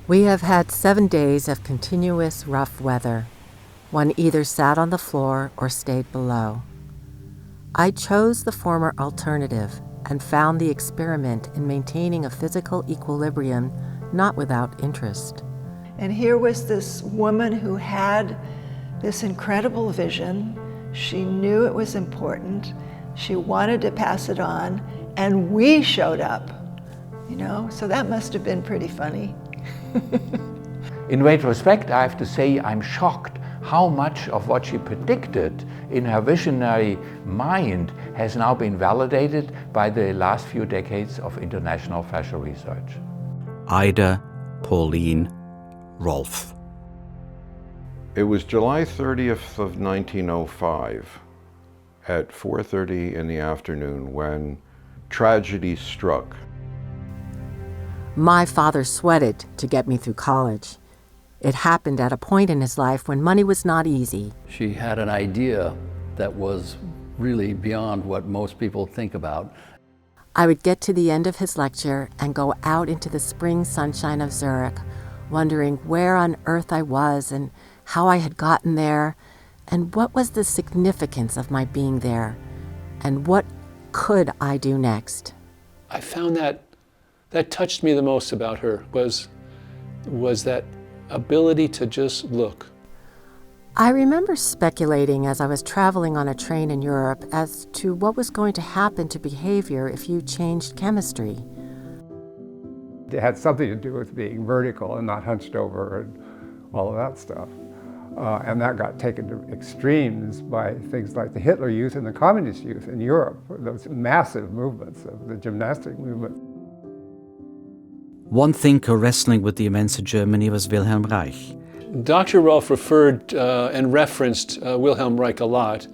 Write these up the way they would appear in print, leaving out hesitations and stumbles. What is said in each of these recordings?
We have had 7 days of continuous rough weather. One either sat on the floor or stayed below. I chose the former alternative and found the experiment in maintaining a physical equilibrium not without interest. And here was this woman who had this incredible vision. She knew it was important. She wanted to pass it on, and we showed up, so that must have been pretty funny. In retrospect, I have to say I'm shocked how much of what she predicted in her visionary mind has now been validated by the last few decades of international fascia research. Ida, Pauline, Rolf. It was July 30th of 1905 at 4:30 in the afternoon when tragedy struck. My father sweated to get me through college. It happened at a point in his life when money was not easy. She had an idea that was really beyond what most people think about. I would get to the end of his lecture and go out into the spring sunshine of Zurich, wondering where on earth I was and how I had gotten there, and what was the significance of my being there, and what could I do next. I found that touched me the most about her was that ability to just look. I remember speculating as I was traveling on a train in Europe as to what was going to happen to behavior if you changed chemistry. It had something to do with being vertical and not hunched over and all of that stuff. And that got taken to extremes by things like the Hitler Youth and the Communist Youth in Europe, those massive movements of the gymnastic movement. One thinker wrestling with the immense Germany was Wilhelm Reich. Dr. Rolf referred and referenced Wilhelm Reich a lot.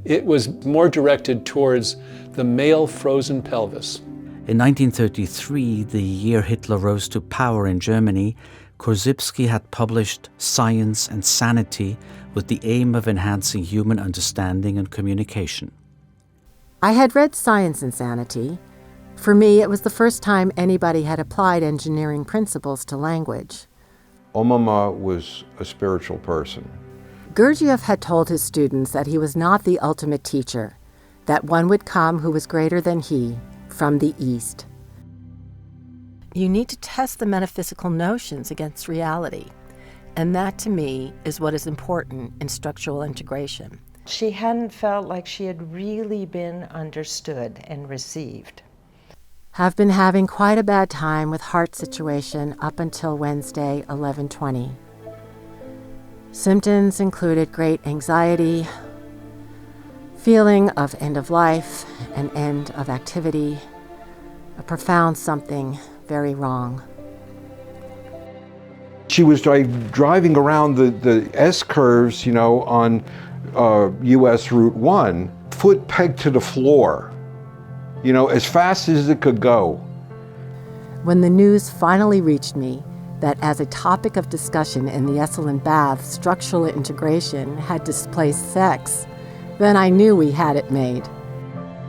It was more directed towards the male frozen pelvis. In 1933, the year Hitler rose to power in Germany, Korzybski had published Science and Sanity with the aim of enhancing human understanding and communication. I had read Science and Sanity. For me, it was the first time anybody had applied engineering principles to language. Omama was a spiritual person. Gurdjieff had told his students that he was not the ultimate teacher, that one would come who was greater than he, from the East. You need to test the metaphysical notions against reality, and that, to me, is what is important in structural integration. She hadn't felt like she had really been understood and received. Have been having quite a bad time with heart situation up until Wednesday, 11:20. Symptoms included great anxiety, feeling of end of life and end of activity, a profound something very wrong. She was driving around the S-curves, on US Route 1, foot pegged to the floor, as fast as it could go. When the news finally reached me that as a topic of discussion in the Esalen Bath, structural integration had displaced sex, then I knew we had it made.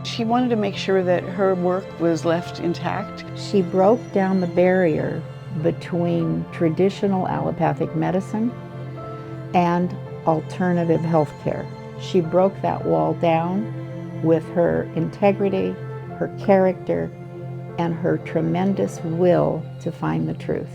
She wanted to make sure that her work was left intact. She broke down the barrier between traditional allopathic medicine and alternative healthcare. She broke that wall down with her integrity, her character, and her tremendous will to find the truth.